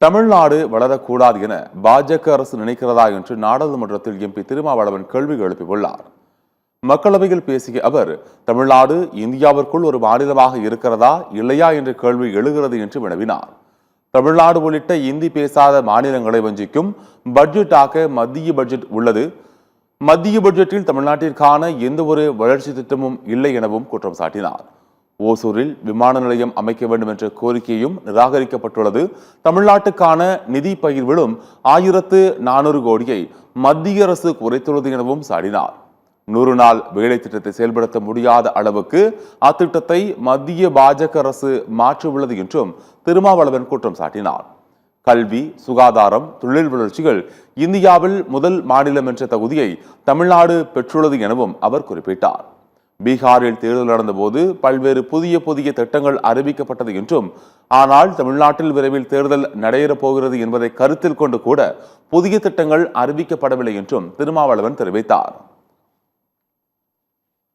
தமிழ்நாடு வளரக்கூடாது என பாஜக அரசு நினைக்கிறதா என்று நாடாளுமன்றத்தில் எம்பி திருமாவளவன் கேள்வி எழுப்பியுள்ளார். மக்களவையில் பேசிய அவர், தமிழ்நாடு இந்தியாவிற்குள் ஒரு மாநிலமாக இருக்கிறதா இல்லையா என்ற கேள்வி எழுகிறது என்று வினவினார். தமிழ்நாடு உள்ளிட்ட இந்தி பேசாத மாநிலங்களை வஞ்சிக்கும் பட்ஜெட்டாக மத்திய பட்ஜெட் உள்ளது. மத்திய பட்ஜெட்டில் தமிழ்நாட்டிற்கான எந்த ஒரு வளர்ச்சி திட்டமும் இல்லை எனவும் குற்றம் சாட்டினார். ஓசூரில் விமான நிலையம் அமைக்க வேண்டும் என்ற கோரிக்கையும் நிராகரிக்கப்பட்டுள்ளது. தமிழ்நாட்டுக்கான நிதி பகிர்விலும் 1400 கோடியை மத்திய அரசு குறைத்துள்ளது எனவும் சாடினார். 100 நாள் வேலை திட்டத்தை செயல்படுத்த முடியாத அளவுக்கு அத்திட்டத்தை மத்திய பாஜக அரசு மாற்றியுள்ளது என்றும் திருமாவளவன் குற்றம் சாட்டினார். கல்வி, சுகாதாரம், தொழில் வளர்ச்சிகள் இந்தியாவில் முதல் மாநிலம் என்ற தகுதியை தமிழ்நாடு பெற்றுள்ளது எனவும் அவர் குறிப்பிட்டார். பீகாரில் தேர்தல் நடந்தபோது பல்வேறு புதிய திட்டங்கள் அறிவிக்கப்பட்டது என்றும், ஆனால் தமிழ்நாட்டில் விரைவில் தேர்தல் நடைபெறப் போகிறது என்பதை கருத்தில் கொண்டு கூட புதிய திட்டங்கள் அறிவிக்கப்படவில்லை என்றும் திருமாவளவன் தெரிவித்தார்.